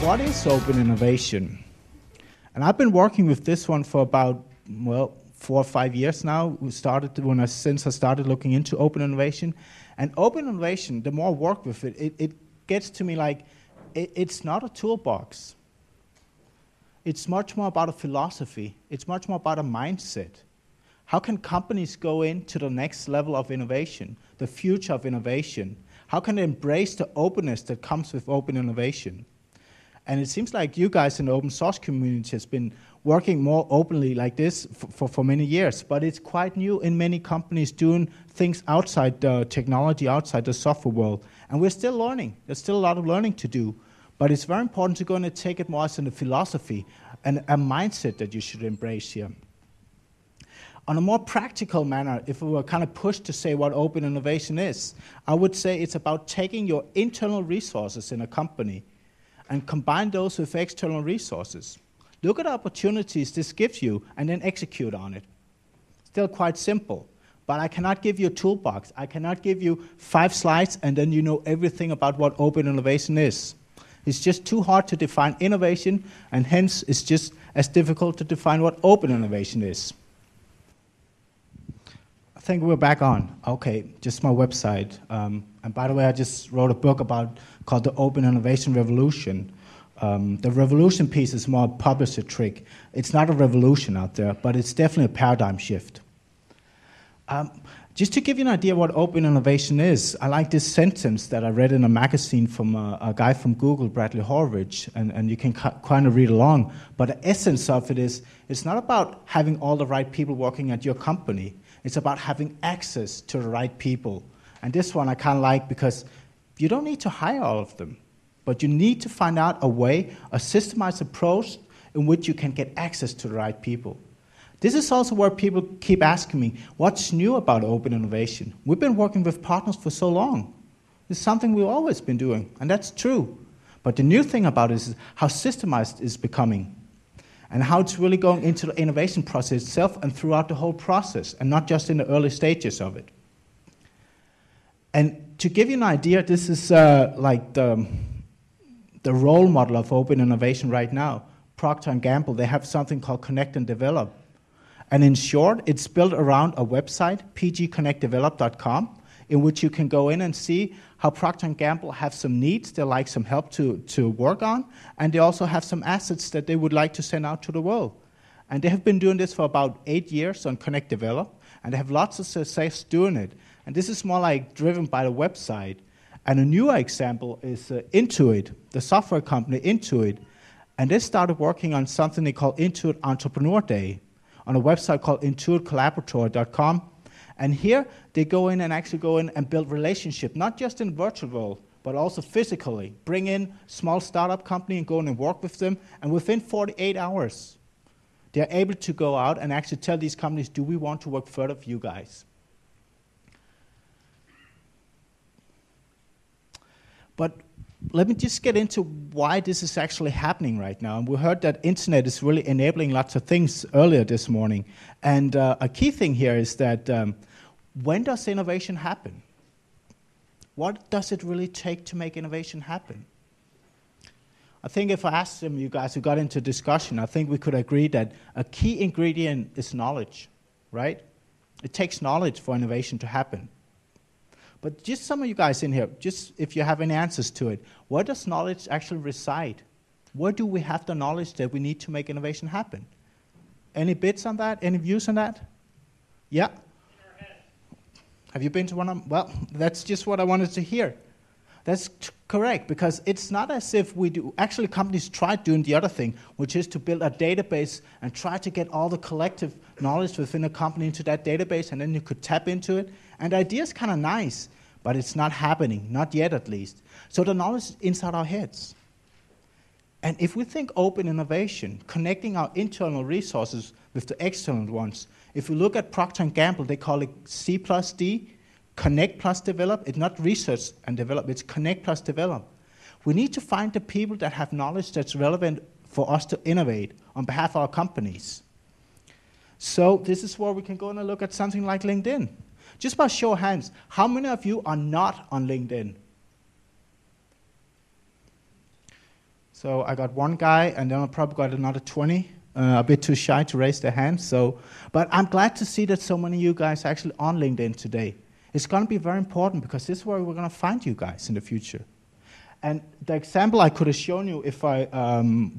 What is open innovation? And I've been working with this one for about, 4 or 5 years now. Since I started looking into open innovation. And open innovation, the more I work with it, it gets to me like it's not a toolbox. It's much more about a philosophy. It's much more about a mindset. How can companies go into the next level of innovation, the future of innovation? How can they embrace the openness that comes with open innovation? And it seems like you guys in the open source community has been working more openly like this for many years, but it's quite new in many companies doing things outside the technology, outside the software world. And we're still learning. There's still a lot of learning to do. But it's very important to go and take it more as a philosophy and a mindset that you should embrace here. On a more practical manner, if we were kind of pushed to say what open innovation is, I would say it's about taking your internal resources in a company and combine those with external resources. Look at the opportunities this gives you and then execute on it. Still quite simple, but I cannot give you a toolbox. I cannot give you 5 slides and then you know everything about what open innovation is. It's just too hard to define innovation, and hence it's just as difficult to define what open innovation is. I think we're back on. Okay, just my website. And by the way, I just wrote a book called The Open Innovation Revolution. The revolution piece is more a publisher trick. It's not a revolution out there, but it's definitely a paradigm shift. Just to give you an idea what open innovation is, I like this sentence that I read in a magazine from a guy from Google, Bradley Horowitz, and you can kind of read along. But the essence of it is, it's not about having all the right people working at your company. It's about having access to the right people. And this one I kind of like because you don't need to hire all of them, but you need to find out a way, a systemized approach in which you can get access to the right people. This is also where people keep asking me, what's new about open innovation? We've been working with partners for so long. It's something we've always been doing, and that's true. But the new thing about it is how systemized it's becoming and how it's really going into the innovation process itself and throughout the whole process, and not just in the early stages of it. And to give you an idea, this is like the role model of open innovation right now. Procter & Gamble, they have something called Connect and Develop. And in short, it's built around a website, pgconnectdevelop.com, in which you can go in and see how Procter & Gamble have some needs they like some help to work on, and they also have some assets that they would like to send out to the world. And they have been doing this for about 8 years on Connect Develop, and they have lots of success doing it. And this is more like driven by the website. And a newer example is Intuit, the software company Intuit. And they started working on something they call Intuit Entrepreneur Day on a website called intuitcollaboratory.com. And here they go in and build relationships, not just in virtual world, but also physically. Bring in small startup company and go in and work with them. And within 48 hours, they're able to go out and actually tell these companies, do we want to work further with you guys? But let me just get into why this is actually happening right now. And we heard that internet is really enabling lots of things earlier this morning. And a key thing here is that when does innovation happen? What does it really take to make innovation happen? I think if I asked some of you guys who got into discussion, I think we could agree that a key ingredient is knowledge, right? It takes knowledge for innovation to happen. But just some of you guys in here, just if you have any answers to it, where does knowledge actually reside? Where do we have the knowledge that we need to make innovation happen? Any bits on that? Any views on that? Yeah? Have you been to one of them? Well, that's just what I wanted to hear. That's correct, because it's not as if we do. Actually, companies try doing the other thing, which is to build a database and try to get all the collective knowledge within a company into that database, and then you could tap into it. And the idea is kind of nice, but it's not happening, not yet at least. So the knowledge is inside our heads. And if we think open innovation, connecting our internal resources with the external ones, if we look at Procter & Gamble, they call it C plus D, Connect plus Develop. It's not research and develop, it's Connect plus Develop. We need to find the people that have knowledge that's relevant for us to innovate on behalf of our companies. So this is where we can go and look at something like LinkedIn. Just by show of hands, how many of you are not on LinkedIn? So I got one guy, and then I probably got another 20. A bit too shy to raise their hand. But I'm glad to see that so many of you guys are actually on LinkedIn today. It's going to be very important because this is where we're going to find you guys in the future. And the example I could have shown you if I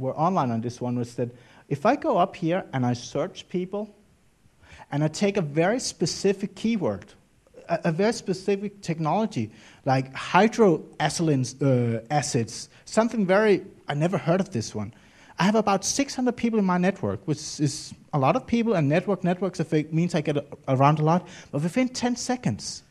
were online on this one was that if I go up here and I search people, and I take a very specific keyword, a very specific technology, like hydroacylene acids, something very, I never heard of this one. I have about 600 people in my network, which is a lot of people, and networks effect means I get around a lot. But within 10 seconds,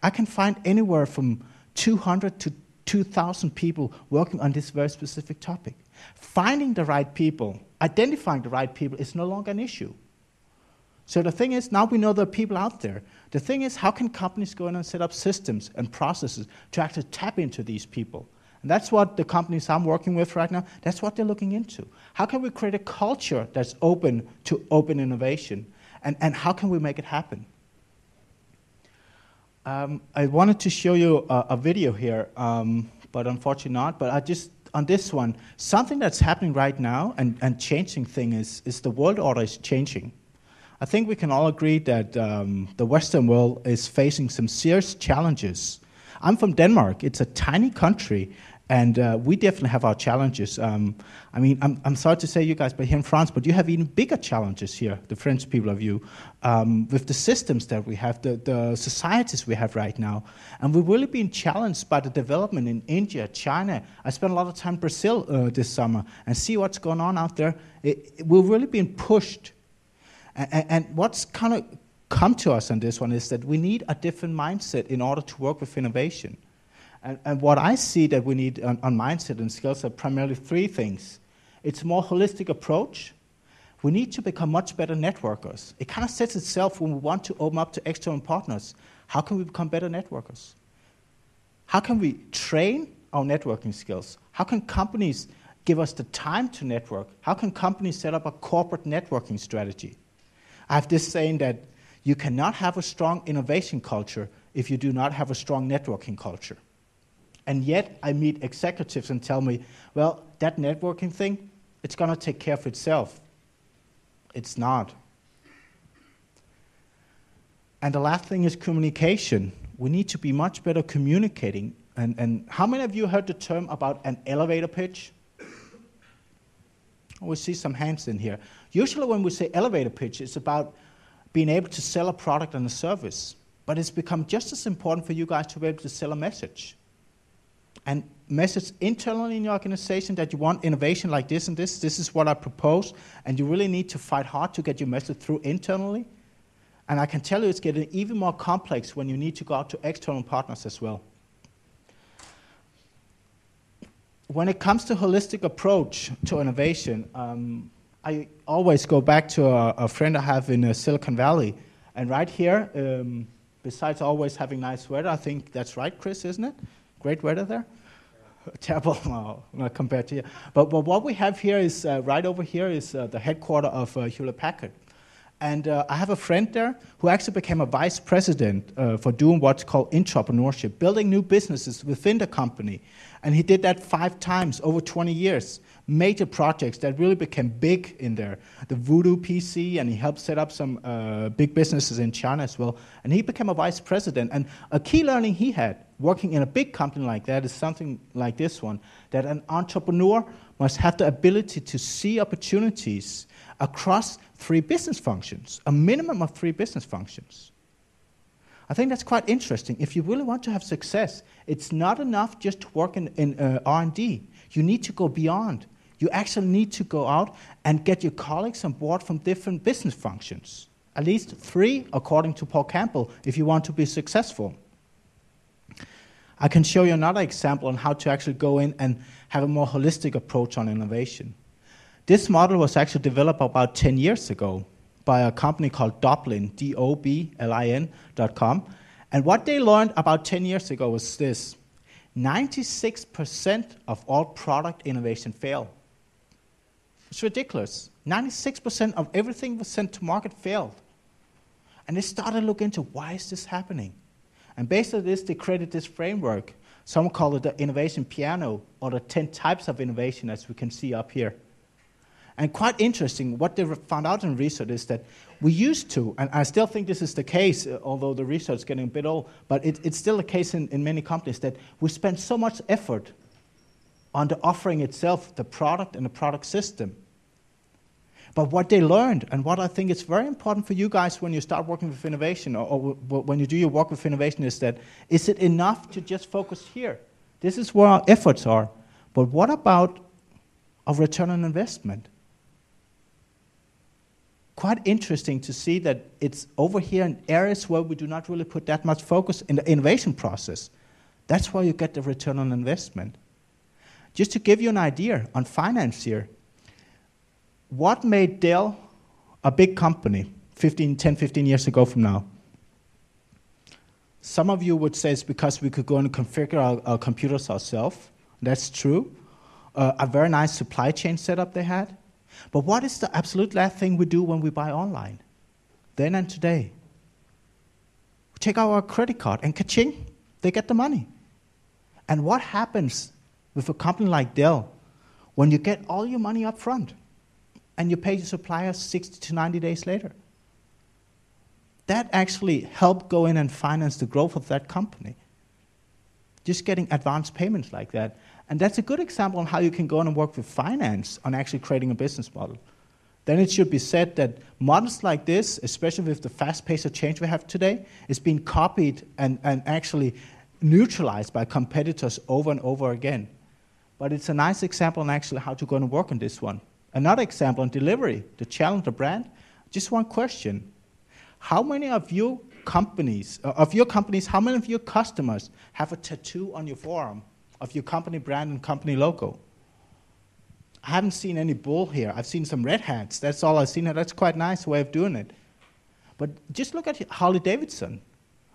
I can find anywhere from 200 to 2,000 people working on this very specific topic. Finding the right people, identifying the right people is no longer an issue. So the thing is, now we know there are people out there. The thing is, how can companies go in and set up systems and processes to actually tap into these people? And that's what the companies I'm working with right now, that's what they're looking into. How can we create a culture that's open to open innovation? And how can we make it happen? I wanted to show you a video here, but unfortunately not. But I just, on this one, something that's happening right now and changing things is the world order is changing. I think we can all agree that the Western world is facing some serious challenges. I'm from Denmark. It's a tiny country, and we definitely have our challenges. I mean, I'm sorry to say you guys, but here in France, but you have even bigger challenges here, the French people of you, with the systems that we have, the societies we have right now. And we're really being challenged by the development in India, China. I spent a lot of time in Brazil this summer and see what's going on out there. We're really being pushed. And what's kind of come to us on this one is that we need a different mindset in order to work with innovation. And what I see that we need on mindset and skills are primarily three things. It's a more holistic approach. We need to become much better networkers. It kind of sets itself when we want to open up to external partners. How can we become better networkers? How can we train our networking skills? How can companies give us the time to network? How can companies set up a corporate networking strategy? I have this saying that you cannot have a strong innovation culture if you do not have a strong networking culture. And yet I meet executives and tell me, well, that networking thing, it's going to take care of itself. It's not. And the last thing is communication. We need to be much better communicating. And how many of you heard the term about an elevator pitch? We see some hands in here. Usually when we say elevator pitch, it's about being able to sell a product and a service. But it's become just as important for you guys to be able to sell a message. And message internally in your organization that you want innovation like this and this. This is what I propose. And you really need to fight hard to get your message through internally. And I can tell you it's getting even more complex when you need to go out to external partners as well. When it comes to holistic approach to innovation, I always go back to a friend I have in Silicon Valley. And right here, besides always having nice weather, I think that's right, Chris, isn't it? Great weather there? Terrible, no, not compared to you. But what we have here is, right over here is the headquarters of Hewlett-Packard. And I have a friend there who actually became a vice president for doing what's called entrepreneurship, building new businesses within the company. And he did that 5 times over 20 years. Major projects that really became big in there. The Voodoo PC, and he helped set up some big businesses in China as well. And he became a vice president. And a key learning he had, working in a big company like that, is something like this one, that an entrepreneur must have the ability to see opportunities across 3 business functions, a minimum of 3 business functions. I think that's quite interesting. If you really want to have success, it's not enough just to work in R&D. You need to go beyond. You actually need to go out and get your colleagues on board from different business functions. At least 3, according to Paul Campbell, if you want to be successful. I can show you another example on how to actually go in and have a more holistic approach on innovation. This model was actually developed about 10 years ago by a company called Doblin, Doblin.com. And what they learned about 10 years ago was this: 96% of all product innovation fail. It's ridiculous. 96% of everything was sent to market failed. And they started to look into why is this happening. And based on this, they created this framework Some call it the innovation piano, or the 10 types of innovation, as we can see up here. And quite interesting, what they found out in research is that we used to, and I still think this is the case, although the research is getting a bit old, but it's still the case in many companies, that we spend so much effort on the offering itself, the product and the product system. But what they learned, and what I think is very important for you guys when you start working with innovation, or when you do your work with innovation, is that, is it enough to just focus here? This is where our efforts are. But what about a return on investment? Quite interesting to see that it's over here in areas where we do not really put that much focus in the innovation process. That's why you get the return on investment. Just to give you an idea on finance here, what made Dell a big company 10, 15 years ago from now? Some of you would say it's because we could go and configure our computers ourselves. That's true. A very nice supply chain setup they had. But what is the absolute last thing we do when we buy online? Then and today. We take out our credit card and ka-ching, they get the money. And what happens with a company like Dell when you get all your money up front and you pay your suppliers 60 to 90 days later? That actually helped go in and finance the growth of that company. Just getting advance payments like that. And that's a good example on how you can go on and work with finance on actually creating a business model. Then it should be said that models like this, especially with the fast pace of change we have today, is being copied and actually neutralized by competitors over and over again. But it's a nice example on actually how to go and work on this one. Another example on delivery, the challenger brand. Just one question. How many of your companies, how many of your customers have a tattoo on your forearm of your company brand and company logo? I haven't seen any bull here. I've seen some red hats. That's all I've seen. That's quite a nice way of doing it. But just look at Harley-Davidson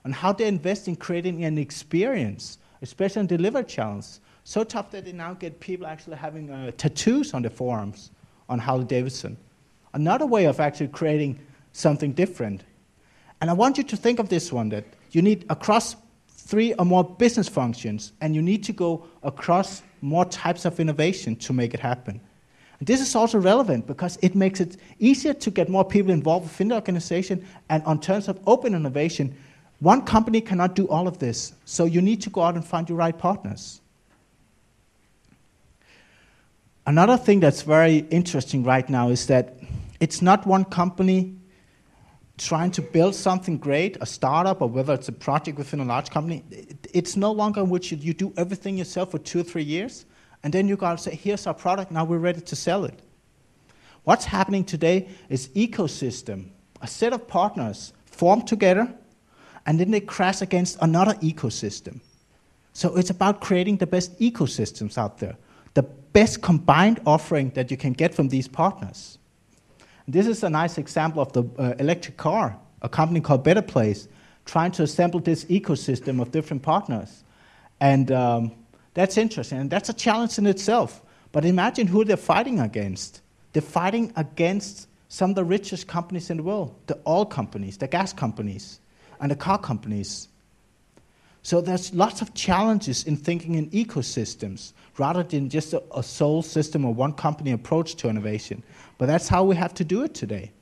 and how they invest in creating an experience, especially on delivery channels. So tough that they now get people actually having tattoos on their forearms on Harley-Davidson. Another way of actually creating something different. And I want you to think of this one, that you need across 3 or more business functions, and you need to go across more types of innovation to make it happen. And this is also relevant because it makes it easier to get more people involved within the organization, and on terms of open innovation, one company cannot do all of this, so you need to go out and find your right partners. Another thing that's very interesting right now is that it's not one company trying to build something great, a startup, or whether it's a project within a large company. It's no longer in which you do everything yourself for 2 or 3 years, and then you got to say, here's our product, now we're ready to sell it. What's happening today is ecosystem, a set of partners form together, and then they crash against another ecosystem. So it's about creating the best ecosystems out there, the best combined offering that you can get from these partners. This is a nice example of the electric car, a company called Better Place, trying to assemble this ecosystem of different partners. And that's interesting, and that's a challenge in itself. But imagine who they're fighting against. They're fighting against some of the richest companies in the world, the oil companies, the gas companies, and the car companies. So there's lots of challenges in thinking in ecosystems, rather than just a sole system or one company approach to innovation. But that's how we have to do it today.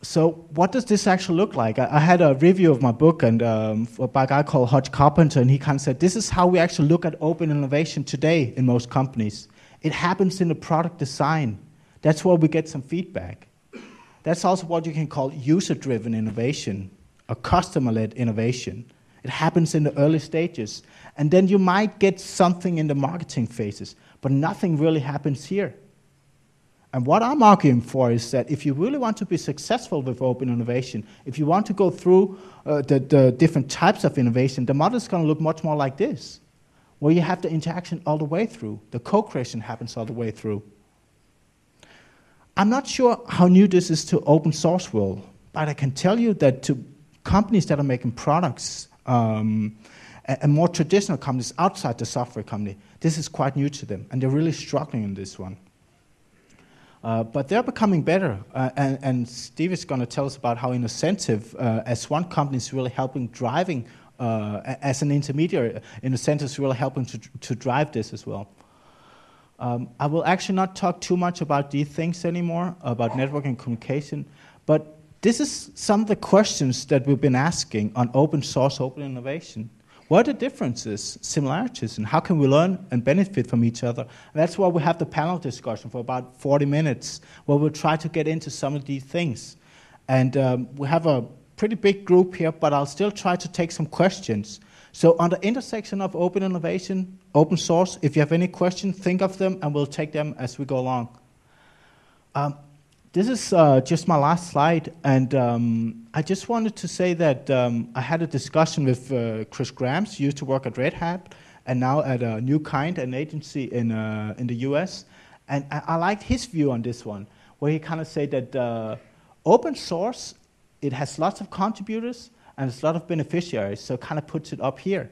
So what does this actually look like? I had a review of my book and by a guy called Hodge Carpenter, and he kind of said, this is how we actually look at open innovation today in most companies. It happens in the product design. That's where we get some feedback. That's also what you can call user-driven innovation, a customer-led innovation. It happens in the early stages. And then you might get something in the marketing phases, but nothing really happens here. And what I'm arguing for is that if you really want to be successful with open innovation, if you want to go through the different types of innovation, the model is going to look much more like this, where you have the interaction all the way through. The co-creation happens all the way through. I'm not sure how new this is to open source world, but I can tell you that to companies that are making products, and more traditional companies outside the software company, this is quite new to them, and they're really struggling in this one. But they're becoming better, and Steve is going to tell us about how Innocentive, as one company, is really helping driving as an intermediary, in a sense, is really helping to drive this as well. I will actually not talk too much about these things anymore, about networking and communication, but this is some of the questions that we've been asking on open source, open innovation. What are the differences, similarities, and how can we learn and benefit from each other? And that's why we have the panel discussion for about 40 minutes, where we'll try to get into some of these things. And we have a pretty big group here, but I'll still try to take some questions. So on the intersection of open innovation, open source, if you have any questions, think of them, and we'll take them as we go along. This is just my last slide, and I just wanted to say that I had a discussion with Chris Grams, who used to work at Red Hat, and now at a New Kind, an agency in the US. And I liked his view on this one, where he kind of said that open source, it has lots of contributors, and it's a lot of beneficiaries, so it kind of puts it up here.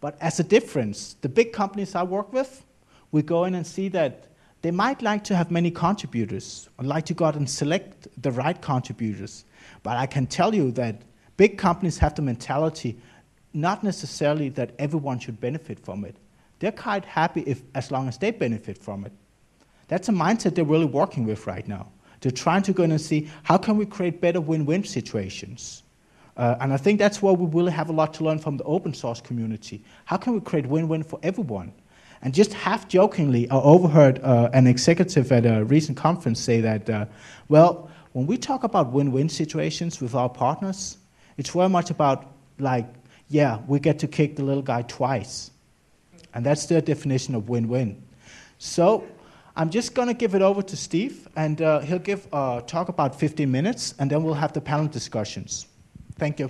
But as a difference, the big companies I work with, we go in and see that they might like to have many contributors, or like to go out and select the right contributors. But I can tell you that big companies have the mentality, not necessarily that everyone should benefit from it. They're quite happy as long as they benefit from it. That's a mindset they're really working with right now. They're trying to go in and see, how can we create better win-win situations? And I think that's where we really have a lot to learn from the open source community. How can we create win-win for everyone? And just half-jokingly, I overheard an executive at a recent conference say that, well, when we talk about win-win situations with our partners, it's very much about, like, yeah, we get to kick the little guy twice. And that's their definition of win-win. So I'm just going to give it over to Steve, and he'll give a talk about 15 minutes, and then we'll have the panel discussions. Thank you.